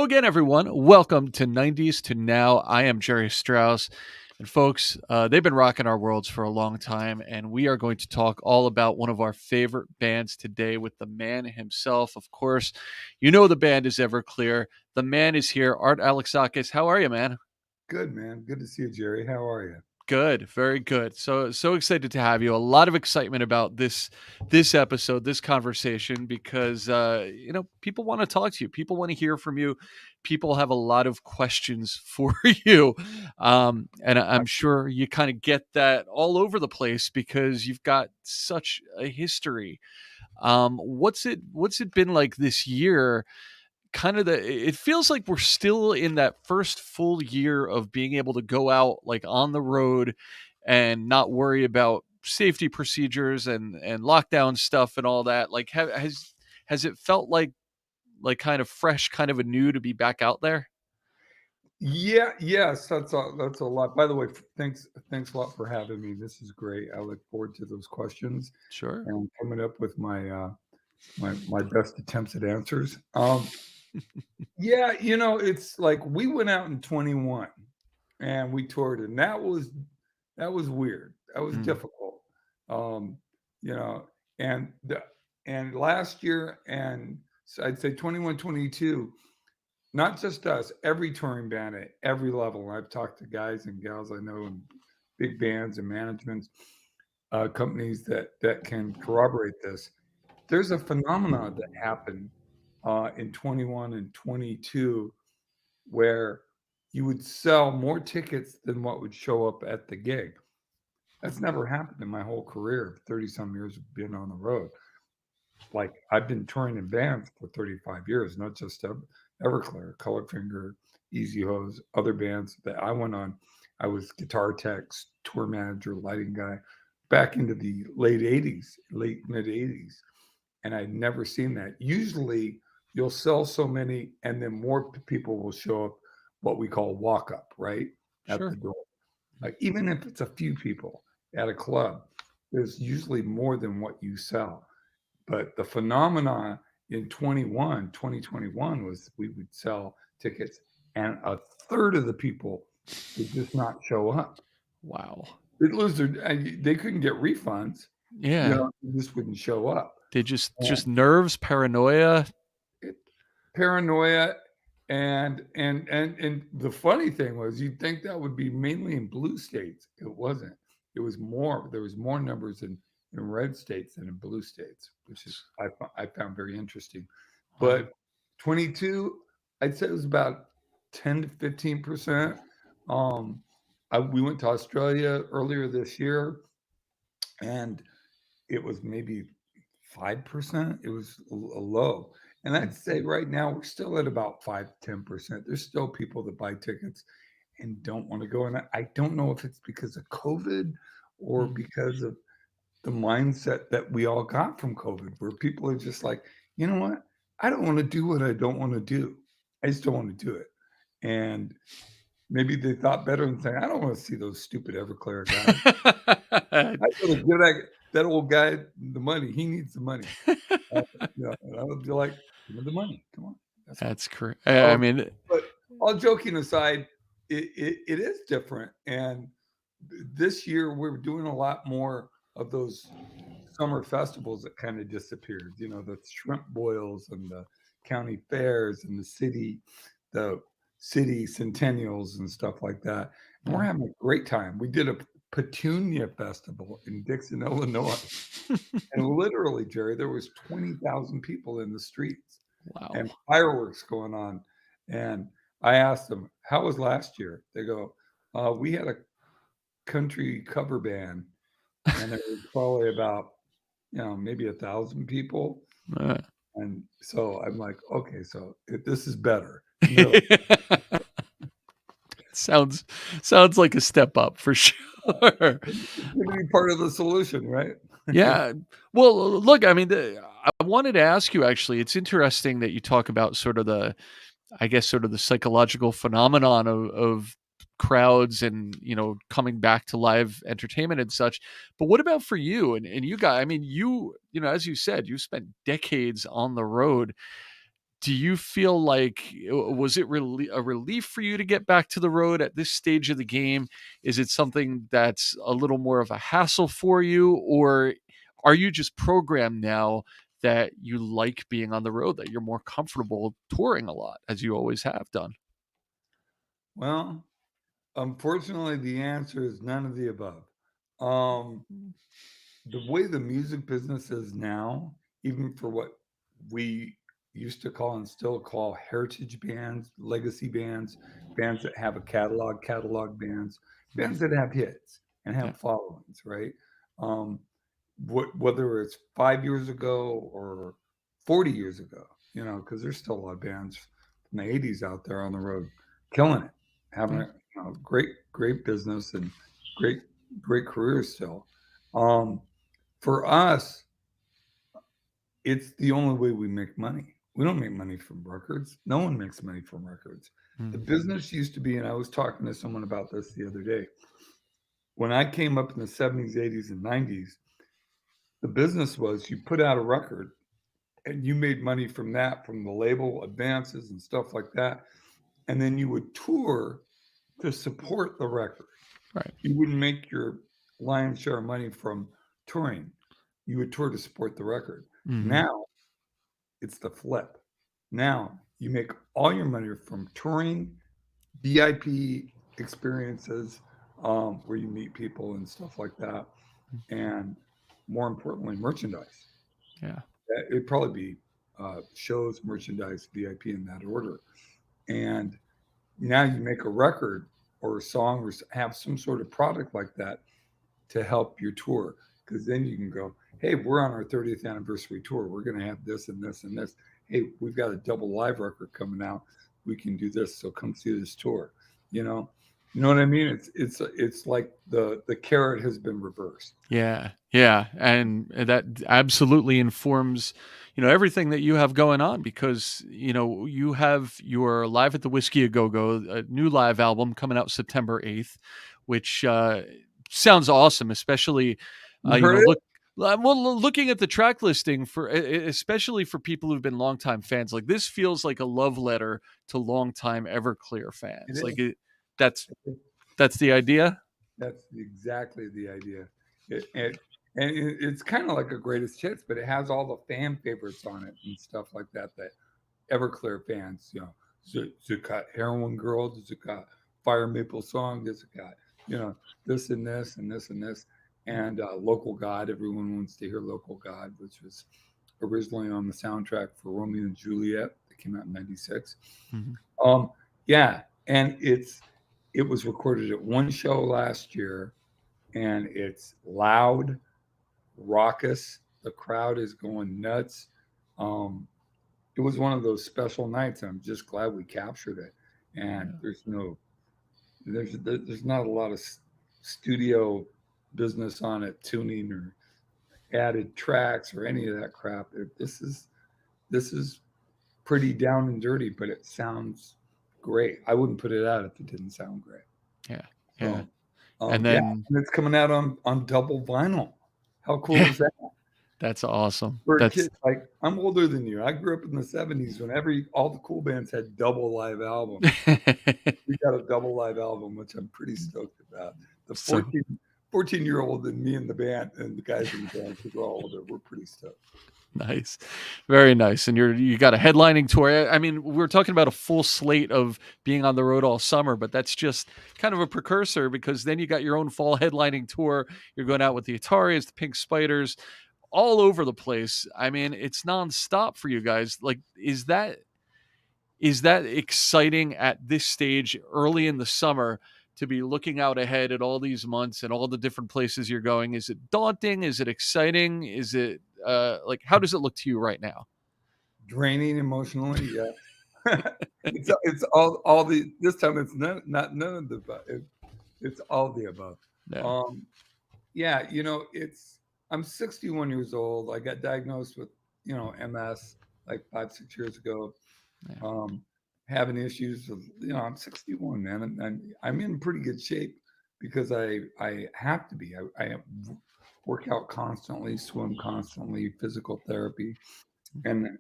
Hello again, everyone. Welcome to 90s to Now. I am Jerry Strauss. And folks, they've been rocking our worlds for a long time, and we are going to talk all about one of our favorite bands today with the man himself. Of course, you know the band is Everclear. The man is here, Art Alexakis. How are you, man? Good, man. Good to see you, Jerry. How are you? Good, very good. So excited to have you. A lot of excitement about this episode, this conversation, because people want to talk to you. People want to hear from you. People have a lot of questions for you, and I'm sure you kind of get that all over the place because you've got such a history. What's it been like this year? Kind of it feels like we're still in that first full year of being able to go out like on the road and not worry about safety procedures and lockdown stuff and all that. Like has it felt like kind of fresh, kind of anew to be back out there? Yes, that's a lot. By the way, thanks a lot for having me. This is great. I look forward to those questions Sure. and coming up with my best attempts at answers. Yeah, it's like we went out in 21 and we toured, and that was weird. That was Mm, difficult. Um, you know, and last year and so I'd say 21, 22. Not just us, every touring band at every level. I've talked to guys and gals I know in big bands and management companies that can corroborate this. There's a phenomenon that happened in 21 and 22 where you would sell more tickets than what would show up at the gig. That's never happened in my whole career, 30 some years of being on the road. Like I've been touring in bands for 35 years, not just Everclear, Colorfinger, Easy Hose, other bands that I went on. I was guitar tech, tour manager, lighting guy back into the late 80s, late mid 80s. And I'd never seen that. Usually you'll sell so many and then more people will show up what we call walk up, right? At the sure. door. Like even if it's a few people at a club, there's usually more than what you sell. But the phenomenon in 2021 was we would sell tickets and a third of the people would just not show up. Wow. They'd lose they couldn't get refunds, Yeah. they just wouldn't show up. They just And nerves, paranoia. it, paranoia and the funny thing was you'd think that would be mainly in blue states. It wasn't. There was more numbers in red states than in blue states, which is I found very interesting. Wow. But 22, I'd say it was about 10 to 15%. Um, we went to Australia earlier this year, and it was maybe 5%. It was a low. And Mm, I'd say right now we're still at about 5 to 10%. There's still people that buy tickets and don't want to go. And I don't know if it's because of COVID or mm. because of the mindset that we all got from COVID, where people are just like, you know what? I don't want to do what I don't want to do. I just don't want to do it. And maybe they thought better and saying, I don't want to see those stupid Everclear guys. I gotta give that old guy the money. He needs the money. And I would be like, "Give me the money. Come on. That's cool." That's correct. I Um, mean, but all joking aside, it is different, and this year we're doing a lot more of those summer festivals that kinda disappeared, the shrimp boils and the county fairs and the city centennials and stuff like that, and we're yeah. having a great time. We did a Petunia Festival in Dixon, Illinois. And literally, Jerry, there was 20,000 people in the streets Wow. and fireworks going on. And I asked them, "How was last year?" They go, "We had a country cover band, and there was probably about, maybe 1,000 people." Uh, And so I'm like, "Okay, so this is better." And they're like, sounds sounds like a step up for sure. "It's gonna be part of the solution, right?" Yeah. Well, look, I mean, I wanted to ask you actually. It's interesting that you talk about sort of I guess, sort of the psychological phenomenon of crowds and coming back to live entertainment and such. But what about for you and you guys? I mean, as you said, you spent decades on the road. do you feel like was it really a relief for you to get back to the road at this stage of the game? Is it something that's a little more of a hassle for you, or are you just programmed now that you like being on the road, that you're more comfortable touring a lot as you always have done? Well, unfortunately, the answer is none of the above. Um, the way the music business is now, even for what we used to call and still call heritage bands, legacy bands, bands that have a catalog bands, bands that have hits and Yeah. have followings, right? Um, whether it's 5 years ago or 40 years ago, because there's still a lot of bands from the 80s out there on the road killing it, having Yeah. a great business and great, great careers still. Um, for us, it's the only way we make money. We don't make money from records. No one makes money from records. The Mhm. business used to be, and I was talking to someone about this the other day. When I came up in the 70s, 80s, and 90s, the business was you put out a record and you made money from that, from the label advances and stuff like that. And then you would tour to support the record. Right. You wouldn't make your lion's share of money from touring. You would tour to support the record. Mhm. Now it's the flip. Now you make all your money from touring, VIP experiences, where you meet people and stuff like that, and more importantly, merchandise. Yeah. It'd probably be shows, merchandise, VIP in that order. And now you make a record or a song or have some sort of product like that to help your tour. Because then you can go, hey, we're on our 30th anniversary tour. We're going to have this and this and this. Hey, we've got a double live record coming out. We can do this. So come see this tour. You know, you know what I mean? It's like the carrot has been reversed. Yeah, yeah, and that absolutely informs, everything that you have going on because, you have your Live at the Whiskey A Go Go, a new live album coming out September 8th, which sounds awesome, especially, You've you heard know, it? looking at the track listing for, especially for people who've been longtime fans, like this feels like a love letter to longtime Everclear It fans. is. Like that's that's the idea. That's exactly the idea. It's kind of like a greatest hits, but it has all the fan favorites on it and stuff like that. That Everclear fans, does it got Heroin Girl? Does it got Fire Maple Song? Does it got, this and this and this and this? And Local God, everyone wants to hear Local God, which was originally on the soundtrack for Romeo and Juliet that came out in '96. Mhm. Um, yeah, and it was recorded at one show last year, and it's loud, raucous. The crowd is going nuts. Um, it was one of those special nights. I'm just glad we captured it. And Yeah. there's not a lot of studio business on it, tuning or added tracks or any of that crap. This is pretty down and dirty, but it sounds great. I wouldn't put it out if it didn't sound great. Yeah. Yeah. So, And yeah, then and it's coming out on double vinyl. How cool yeah, is that? that's awesome. For a That's kid, like I'm older than you. I grew up in the '70s when all the cool bands had double live albums. We got a double live album, which I'm pretty stoked about. The so 14-year-old and me and the band and the guys in the band, because we're all older, we're pretty stoked. nice. Very nice. And you got a headlining tour. I mean, we are talking about a full slate of being on the road all summer, but that's just kind of a precursor because then you got your own fall headlining tour. You're going out with the Ataris, the Pink Spiders, all over the place. I mean, it's nonstop for you guys. Like, is that exciting at this stage early in the summer to be looking out ahead at all these months and all the different places you're going? Is it daunting? Is it exciting? Is it like how does it look to you right now? Draining emotionally, yeah. It's all the this time it's none of the above. It's all the above. Yeah. Um, yeah, it's I'm 61 years old. I got diagnosed with, MS like 5, 6 years ago. Yeah. Um, having issues with, I'm 61, man, and I'm in pretty good shape because I have to be. I work out constantly, swim constantly, physical therapy, and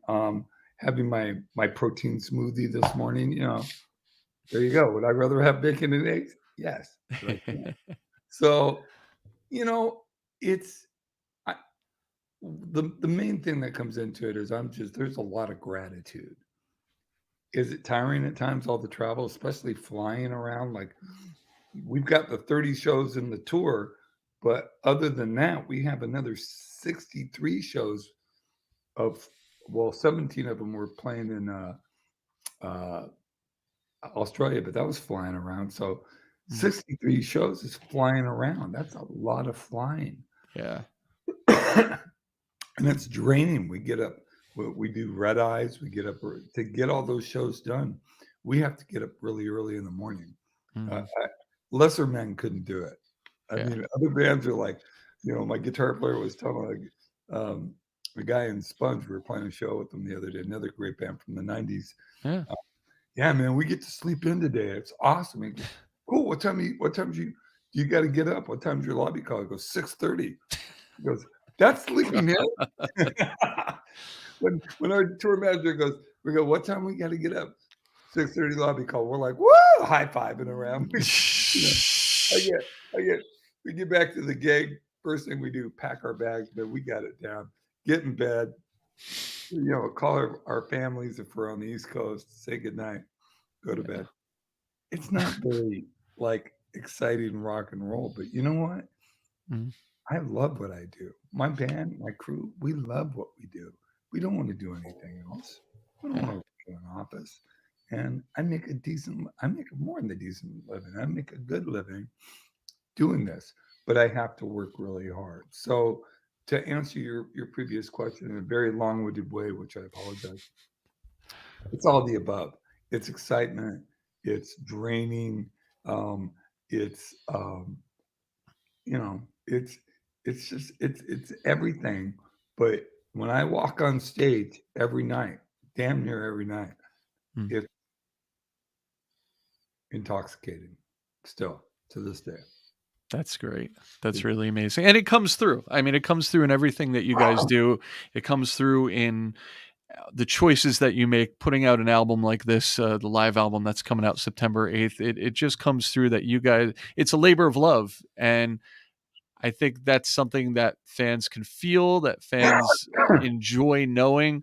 having my protein smoothie this morning. There you go. Would I rather have bacon and eggs? Yes, but I can't. So you know, it's I, the main thing that comes into it is there's a lot of gratitude. Is it tiring at times, all the travel, especially flying around? Like we've got the 30 shows in the tour, but other than that, we have another 63 shows of, well, 17 of them were playing in uh, Australia, but that was flying around. So Mm, 63 shows is flying around. That's a lot of flying. yeah. And it's draining. We get up, we do red eyes, we get up to get all those shows done. We have to get up really early in the morning. Mhm. Lesser men couldn't do it. I Yeah. mean, other bands are like, my guitar player was telling a guy in Sponge, we were playing a show with them the other day, another great band from the 90s. Yeah. Yeah, man, we get to sleep in today. It's awesome. He goes, cool. What time do you got to get up? What time's your lobby call? He goes, 6:30. He goes, that's sleeping in? When our tour manager goes, we go, what time we got to get up? 6:30 lobby call. We're like, woo, high fiving around. you know, I get, we get back to the gig. First thing we do, pack our bags, but we got it down. Get in bed. Call our families if we're on the East Coast. Say goodnight. Go to Yeah. bed. It's not very like exciting rock and roll, but you know what? Mhm. I love what I do. My band, my crew, we love what we do. We don't want to do anything else. We don't Yeah. want to work in an office. And I make more than a decent living. I make a good living doing this, but I have to work really hard. So to answer your previous question in a very long-winded way, which I apologize, it's all the above. It's excitement. It's draining. It's you know, it's it's everything. But when I walk on stage every night, damn near every night, Mm. it's intoxicating. Still to this day. That's great. That's really amazing. And it comes through. I mean, it comes through in everything that you guys do. It comes through in the choices that you make, putting out an album like this, the live album that's coming out September 8th. It just comes through that you guys, it's a labor of love. And I think that's something that fans can feel, that fans enjoy knowing.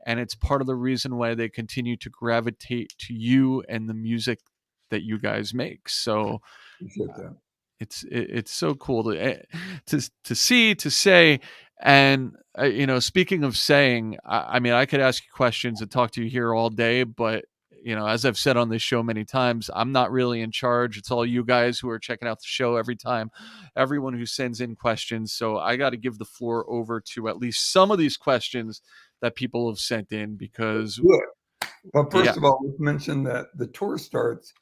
And it's part of the reason why they continue to gravitate to you and the music that you guys make. So, Appreciate that. it's so cool to see, to say. And speaking of saying, I mean, I could ask you questions and talk to you here all day, but as I've said on this show many times, I'm not really in charge. It's all you guys who are checking out the show every time, everyone who sends in questions. So I got to give the floor over to at least some of these questions that people have sent in, because Good. But yeah. first of all, let's mention that the tour starts.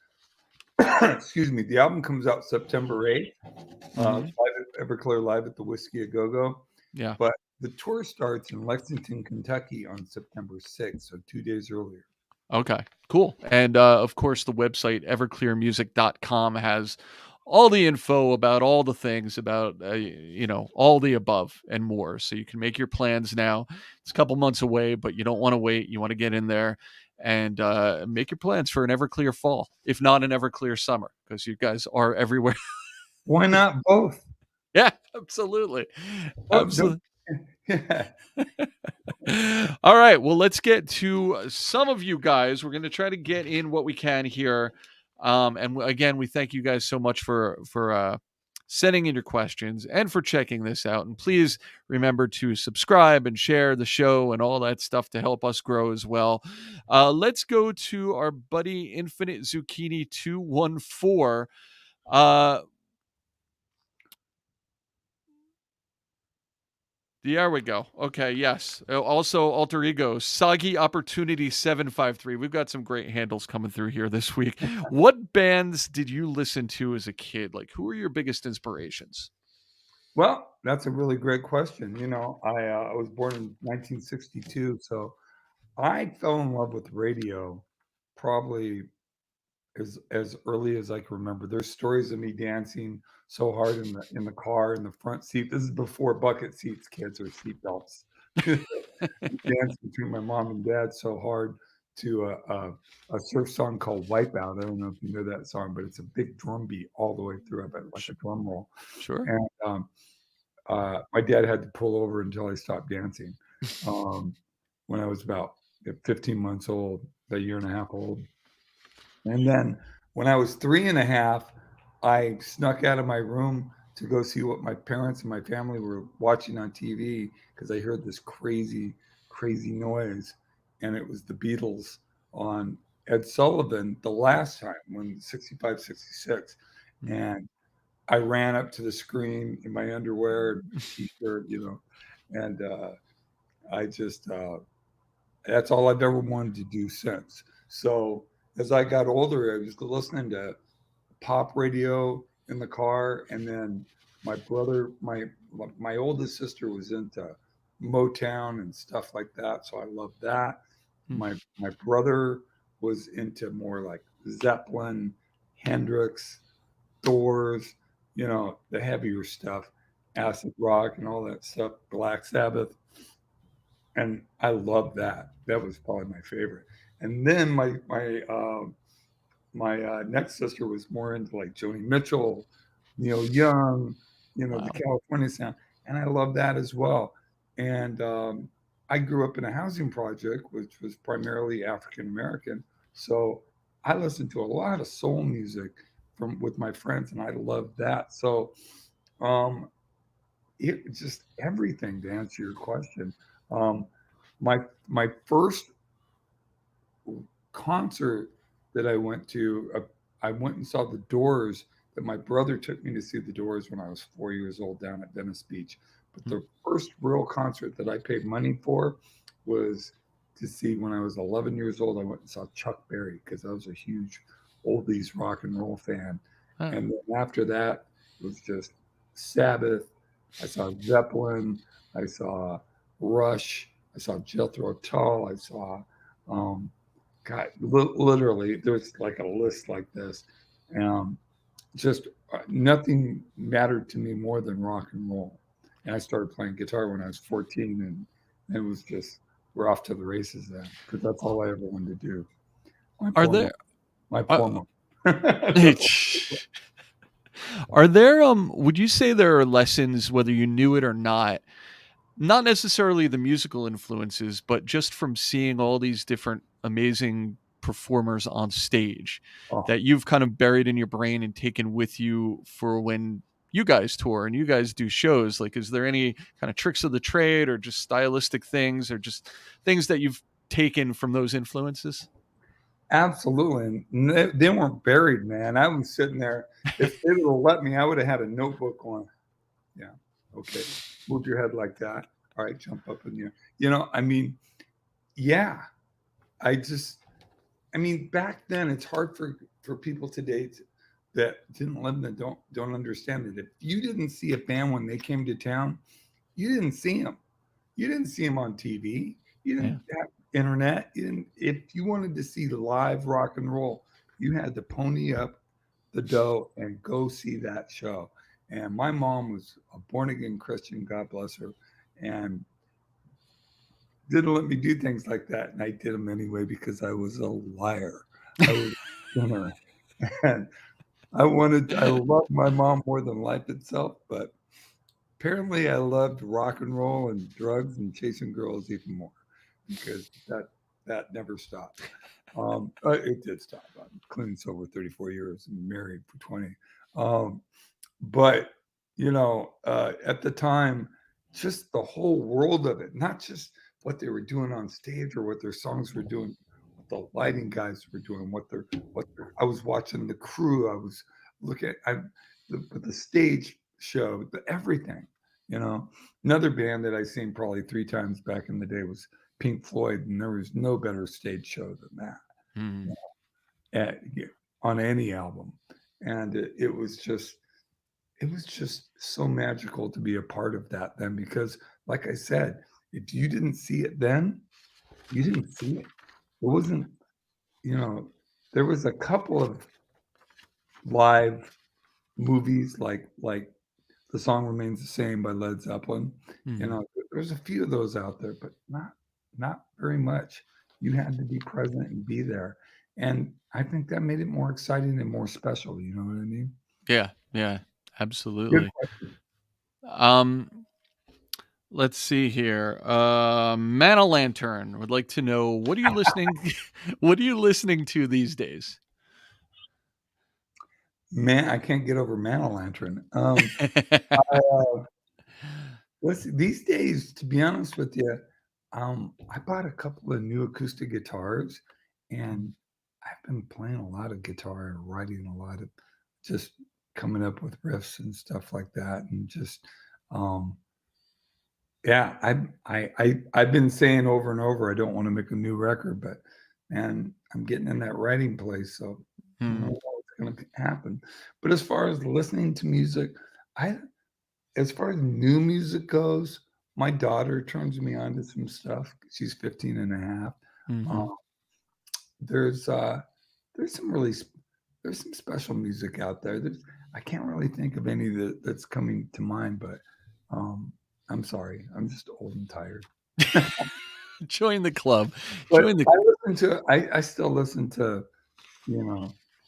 Excuse me. The album comes out September 8th. Hmm. Live at Everclear, live at the Whiskey a Go Go. Yeah. But the tour starts in Lexington, Kentucky on September 6th, so 2 days earlier. Okay, cool. And of course, the website everclearmusic.com has all the info about all the things, about all the above and more. So you can make your plans now. It's a couple months away, but you don't want to wait. You want to get in there and make your plans for an Everclear fall, if not an Everclear summer, because you guys are everywhere. Why not both? Yeah, absolutely, Oh, don't, absolutely. yeah. All right. Well, let's get to some of you guys. We're going to try to get in what we can here. Again, we thank you guys so much for sending in your questions and for checking this out. And please remember to subscribe and share the show and all that stuff to help us grow as well. Let's go to our buddy Infinite Zucchini 214. Uh, There we go. Okay, yes. Also, alter ego, Soggy Opportunity 753. We've got some great handles coming through here this week. What bands did you listen to as a kid? Like, who are your biggest inspirations? Well, that's a really great question. I was born in 1962, so I fell in love with radio probably as early as I can remember. There's stories of me dancing so hard in the car in the front seat. This is before bucket seats, kids, or seat belts. dance between my mom and dad so hard to a surf song called Wipeout. I don't know if you know that song, but it's a big drum beat all the way through, but like Sh- a drum roll. Sure. And my dad had to pull over until I stopped dancing um, when I was about 15 months old, a year and a half old. And then when I was 3.5, I snuck out of my room to go see what my parents and my family were watching on TV because I heard this crazy, crazy noise. And it was the Beatles on Ed Sullivan the last time when 65, 66. Mm. And I ran up to the screen in my underwear and my t-shirt, and I just that's all I've ever wanted to do since. So as I got older, I was listening to pop radio in the car, and then my brother, my oldest sister was into Motown and stuff like that, so I loved that. Mm. My brother was into more like Zeppelin, Hendrix, Doors, the heavier stuff, acid rock and all that stuff, Black Sabbath, and I loved that. That was probably my favorite. And then my next sister was more into like Joni Mitchell, Neil Young, the Wow. California sound, and I love that as well. And I grew up in a housing project, which was primarily African American, so I listened to a lot of soul music from with my friends, and I loved that. So um, it just everything to answer your question. Um, my first concert that I went and saw the Doors. That my brother took me to see the Doors when I was 4 years old down at Venice Beach. But Mm. the first real concert that I paid money for was to see when I was 11 years old. I went and saw Chuck Berry because I was a huge oldies rock and roll fan. Ah. And then after that, it was just Sabbath. I saw Zeppelin. I saw Rush. I saw Jethro Tull. I saw um, God, literally, there's like a list like this. Um, just nothing mattered to me more than rock and roll. And I started playing guitar when I was 14, and it was just we're off to the races then because that's all I ever wanted to do. My Are poor there mom. My uh, poor mom. That's all. are there would you say there are lessons, whether you knew it or not, not necessarily the musical influences, but just from seeing all these different amazing performers on stage Oh, that you've kind of buried in your brain and taken with you for when you guys tour and you guys do shows? Like, is there any kind of tricks of the trade or just stylistic things or just things that you've taken from those influences? absolutely. And they weren't buried, man. I was sitting there. If they would have let me, I would have had a notebook on. Yeah. Okay. Move your head like that. All right. Jump up in the air. I mean, yeah. I just, I mean, back then it's hard for people today that didn't live that don't understand it. If you didn't see a band when they came to town, you didn't see them. You didn't see them on TV. You Yeah. didn't have internet. You didn't. If you wanted to see live rock and roll, you had to pony up the dough and go see that show. And my mom was a born again Christian, God bless her, and didn't let me do things like that, and I did them anyway because I was a liar. I was a sinner, and I loved my mom more than life itself, but apparently I loved rock and roll and drugs and chasing girls even more because that never stopped. It did stop. I'm clean sober 34 years and married for 20. Um, but at the time, just the whole world of it, not just what they were doing on stage or what their songs were doing, what the lighting guys were doing, I was watching the crew, I was looking at the stage show, everything. You know, Another band that I seen probably 3 times back in the day was Pink Floyd, and there was no better stage show than that Mm. at, on any album, and it was just so magical to be a part of that then because like I said, if you didn't see it then, you didn't see it. It wasn't, you know, there was a couple of live movies like The Song Remains the Same by Led Zeppelin. Mhm. there's a few of those out there, but not very much. You had to be present and be there, and I think that made it more exciting and more special. You know what I mean? Yeah, yeah, Good absolutely. question. Um, let's see here. Man o' Lantern would like to know, what are you listening what are you listening to these days? Man, I can't get over Man o' Lantern. Uh, listen, these days, to be honest with you, I bought a couple of new acoustic guitars, and I've been playing a lot of guitar and writing a lot of just coming up with riffs and stuff like that, and just um, yeah, I've been saying over and over I don't want to make a new record, but man, I'm getting in that writing place, so I don't know Mm, what's going to happen. But as far as listening to music, I as far as new music goes, my daughter turns me on to some stuff. She's 15 and a half. mhm. Um, there's uh, there's some really there's some special music out there. I can't really think of any that's coming to mind, but um, I'm sorry, I'm just old and tired. Join the club. But Join the I still listen to, you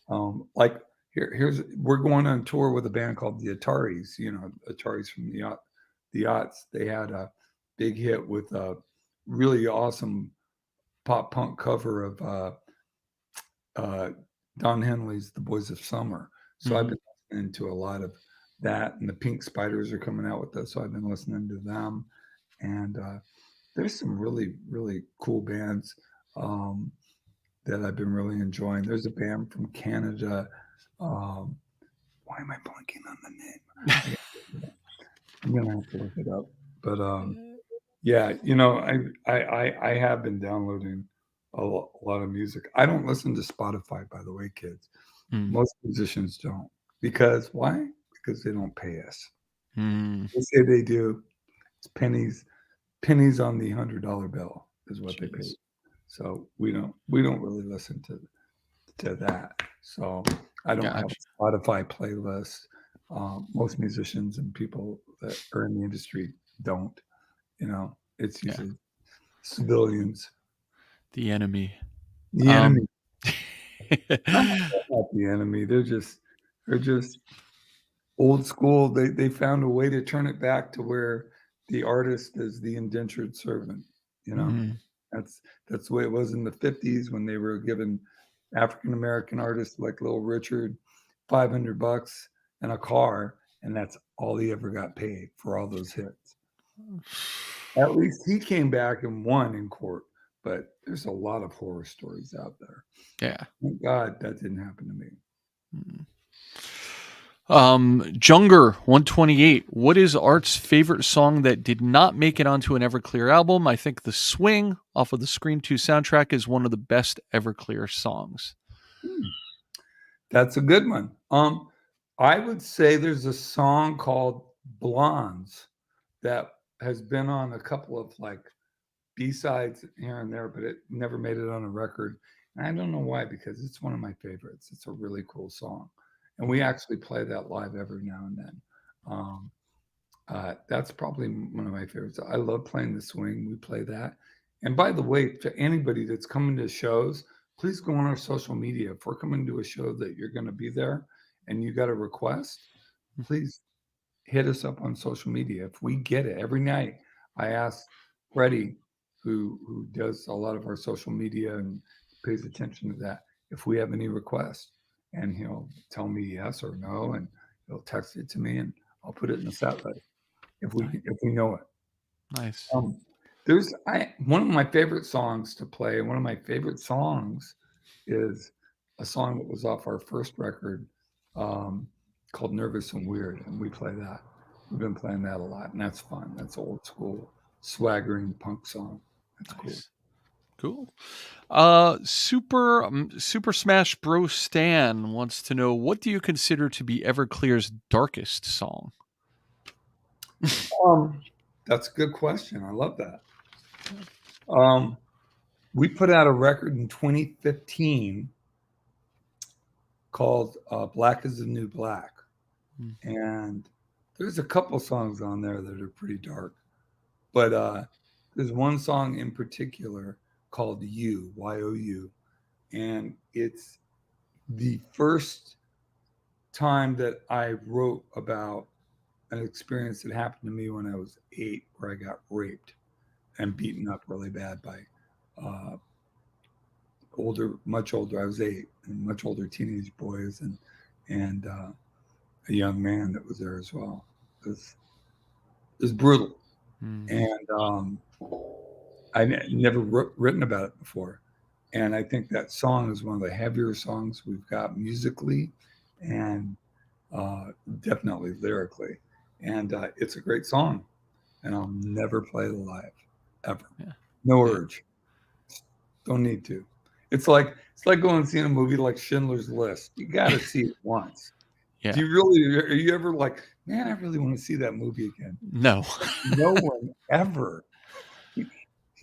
know, like here's we're going on tour with a band called the Ataris. You know, Ataris from the Aughts. They had a big hit with a really awesome pop punk cover of uh, Don Henley's "The Boys of Summer." So I've Mhm. been listening to a lot of that, and the Pink Spiders are coming out with this, so I've been listening to them. And there's some really cool bands. Um, that I've been really enjoying. There's a band from Canada. Um, why am I blanking on the name? I am gonna have to look it up. But yeah, I have been downloading a lot of music. I don't listen to Spotify, by the way, kids. Mm, Most musicians don't. Because why? Because they don't pay us. mm. They say they do. It's pennies on the $100 bill is what they pay. Jeez. So we don't really listen to that. So I don't have Gotcha. a Spotify playlist. Most musicians and people that are in the industry don't. It's Yeah. usually civilians. The enemy. The Um enemy, not the enemy. They're just old school. They found a way to turn it back to where the artist is the indentured servant. You know, Mhm. that's that's the way it was in the 50s when they were giving African American artists like Little Richard $500 and a car, and that's all he ever got paid for all those hits. At least he came back and won in court, but there's a lot of horror stories out there. Yeah. Thank God that didn't happen to me. Mm. Junger 128. What is Art's favorite song that did not make it onto an Everclear album? I think The Swing off of the Scream 2 soundtrack is one of the best Everclear songs. Hmm. That's a good one. I would say there's a song called Blondes that has been on a couple of like B-sides here and there, but it never made it on a record. And I don't know why, because it's one of my favorites. It's a really cool song. And we actually play that live every now and then. Um, that's probably one of my favorites. I love playing the swing. We play that. And by the way, to anybody that's coming to shows, please go on our social media. If we're coming to a show that you're going to be there and you got a request, please hit us up on social media. If we get it every night, I ask Freddie, who does a lot of our social media and pays attention to that, if we have any requests, and he'll tell me yes or no, and he'll text it to me, and I'll put it in the set list Nice. if we know it. Nice. Um, there's I one of my favorite songs to play. One of my favorite songs is a song that was off our first record called "Nervous and Weird," and we play that. We've been playing that a lot, and that's fun. That's old school, swaggering punk song. That's cool. Nice. Cool. Super Smash Bros. Stan wants to know, what do you consider to be Everclear's darkest song? Um, that's a good question. I love that. Um, we put out a record in 2015 called "Black Is the New Black." Mm, And there's a couple songs on there that are pretty dark, But there's one song in particular called You, Y-O-U, and it's the first time that I wrote about an experience that happened to me when I was 8, where I got raped and beaten up really bad by uh, much older. I was 8, and much older teenage boys, and a young man that was there as well. It was brutal, Mm. and never written about it before. And I think that song is one of the heavier songs we've got musically, and definitely lyrically. And it's a great song, and I'll never play it live, ever. Yeah. No Yeah. urge. Don't need to. It's like going and seeing a movie like Schindler's List. You got to see it once. Do Yeah. you really? Are you ever like, man, I really want to see that movie again? No. No one ever.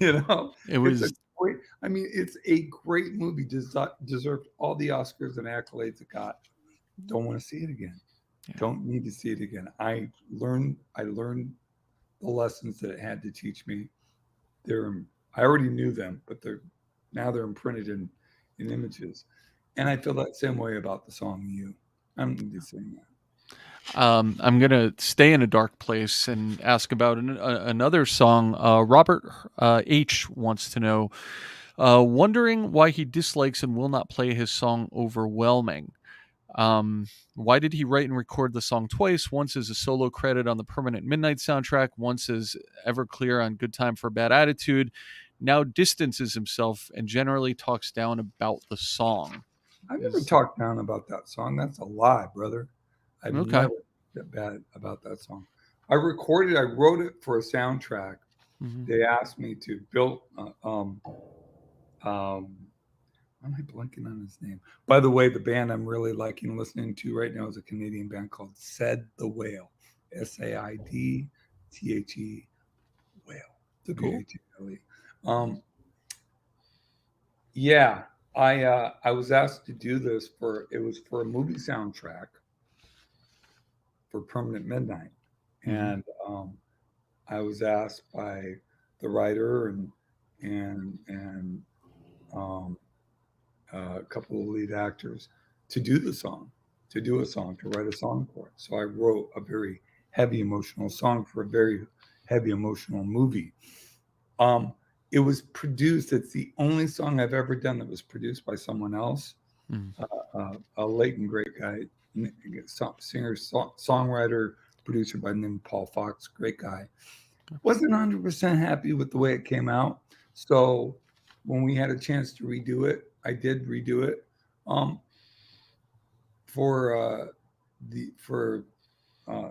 You know, It it's a was great. I mean, it's a great movie. Deserved all the Oscars and accolades it got. Don't want to see it again. yeah. Don't need to see it again. I learned the lessons that it had to teach me. They're I already knew them, but they're imprinted in images. And I feel that same way about the song "You." I don't need to sing that. I'm gonna stay in a dark place and ask about another song. Robert H wants to know, wondering why he dislikes and will not play his song "Overwhelming." Why did he write and record the song twice? Once as a solo credit on the Permanent Midnight soundtrack, once as Everclear on Good Time for Bad Attitude. Now distances himself and generally talks down about the song. I never Is talked down about that song. That's a lie, brother. I've okay. never that bad about that song. I wrote it for a soundtrack. Mm-hmm. They asked me to build. Um, why am I blanking on his name? By the way, the band I'm really liking listening to right now is a Canadian band called Said the Whale, Saidthe, Whale, Cool. Whale. Yeah, I was asked to do this for a movie soundtrack for Permanent Midnight, Mm-hmm. and I was asked by the writer and um, a couple of lead actors to do the song, to do a song, to write a song for it. So I wrote a very heavy emotional song for a very heavy emotional movie. Um, it was produced. It's the only song I've ever done that was produced by someone else. Mm-hmm. A late and great guy, singer, songwriter, producer by the name of Paul Fox. Great guy. Wasn't 100% happy with the way it came out. So when we had a chance to redo it, I did redo it. Um, for for uh,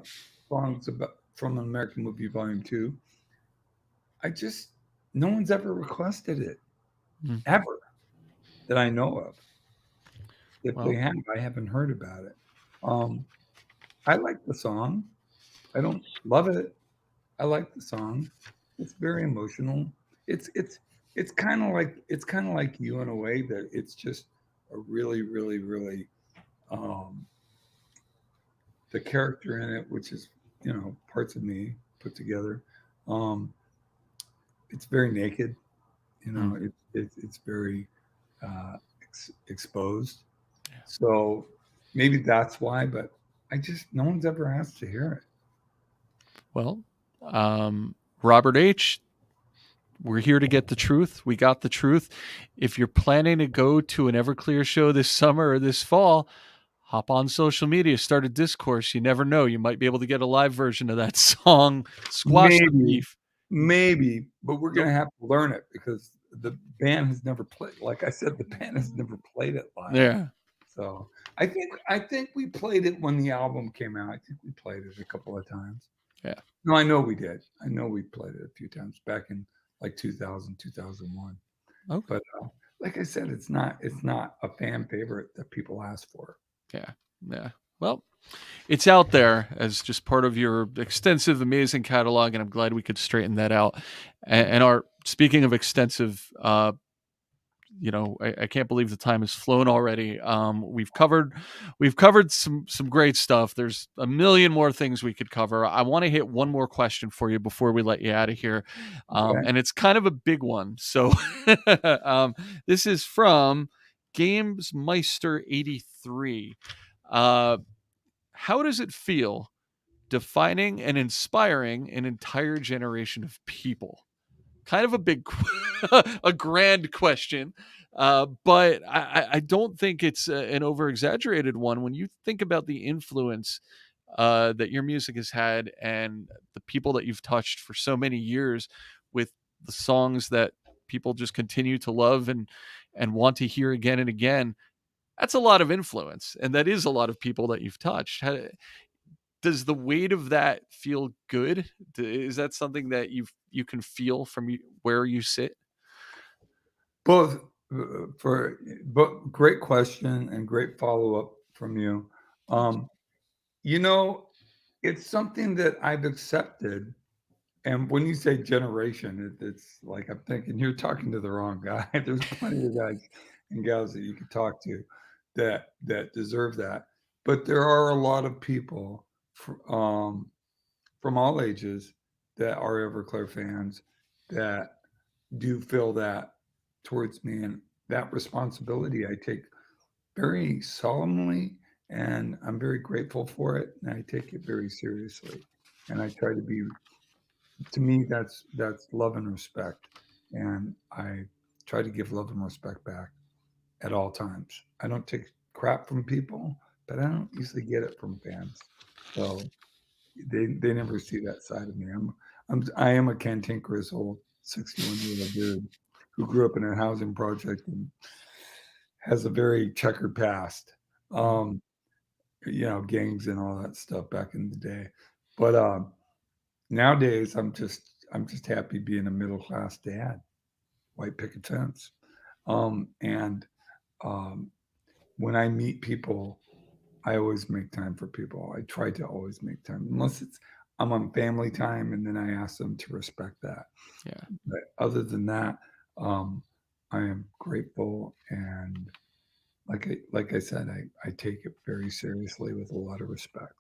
songs about from an American Movie Volume 2. I just no one's ever requested it Mm-hmm. ever that I know of. If they Well, have, I haven't heard about it. Um, I like the song. I don't love it. I like the song. It's very emotional. It's kind of like you in a way that it's just a really um, the character in it, which is parts of me put together. Um, it's very naked. mm, It's very exposed. So maybe that's why. But no one's ever asked to hear it. well, Robert H, we're here to get the truth. We got the truth. If you're planning to go to an Everclear show this summer or this fall, hop on social media, start a discourse. You never know. You might be able to get a live version of that song, squash the Maybe, beef. maybe, but we're Nope. gonna have to learn it because the band has never played. Like I said, the band has never played it live. Yeah. So I think we played it when the album came out. I think we played it a couple of times. Yeah. No, I know we did. I know we played it a few times back in like 2000, 2001. Okay. But like I said, it's not a fan favorite that people ask for. Yeah. Yeah. Well, it's out there as just part of your extensive, amazing catalog, and I'm glad we could straighten that out. And our speaking of extensive I can't believe the time has flown already. We've covered some great stuff. There's a million more things we could cover. I want to hit one more question for you before we let you out of here, Okay. and it's kind of a big one. So, um, this is from Gamesmeister 83. Uh, how does it feel defining and inspiring an entire generation of people? Kind of a big, a grand question, but I don't think it's an over exaggerated one when you think about the influence that your music has had and the people that you've touched for so many years with the songs that people just continue to love and want to hear again and again. That's a lot of influence, and that is a lot of people that you've touched. Does the weight of that feel good? Is that something that you can feel from where you sit? Both, for but great question and great follow-up from you. Thank you. Um, you know, it's something that I've accepted, and when you say generation, it's like I'm thinking you're talking to the wrong guy. There's plenty of guys and gals that you could talk to that deserve that, but there are a lot of people from all ages that are Everclear fans that do feel that towards me, and that responsibility I take very solemnly, and I'm very grateful for it, and I take it very seriously, and I try to be to me, that's love and respect, and I try to give love and respect back at all times. I don't take crap from people, but I don't usually get it from fans, so they never see that side of me. I am a cantankerous old 61-year-old dude who grew up in a housing project and has a very checkered past. Mhm. Um, gangs and all that stuff back in the day. But nowadays, I'm just happy being a middle class dad, white picket fence. And um, when I meet people, I always make time for people. I try to always make time, unless it's I'm on family time, and then I ask them to respect that. Yeah, But other than that, um, I am grateful, and like I said, I take it very seriously with a lot of respect.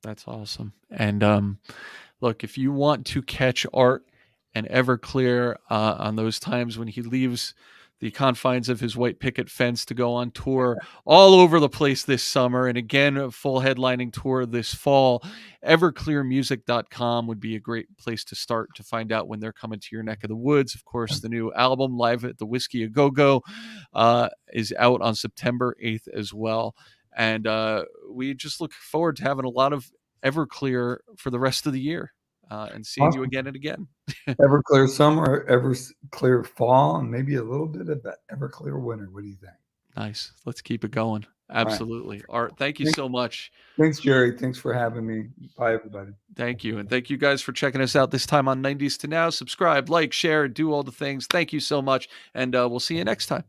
that's awesome. And look, if you want to catch Art and Everclear on those times when he leaves the confines of his white picket fence to go on tour all over the place this summer, and again, a full headlining tour this fall, everclearmusic.com would be a great place to start to find out when they're coming to your neck of the woods. Of course, the new album, Live at the Whiskey A Go Go, is out on September 8th as well. And we just look forward to having a lot of Everclear for the rest of the year, and seeing you Awesome. again and again. Everclear summer, Everclear fall, and maybe a little bit of that Everclear winter. What do you think? Nice. Let's keep it going. All right. Absolutely. Art, thank you Thanks, so much. thanks, Jerry. Thanks for having me. Bye, everybody. Thank you. And thank you guys for checking us out this time on 90s to Now. Subscribe, like, share, do all the things. Thank you so much. And we'll see you next time.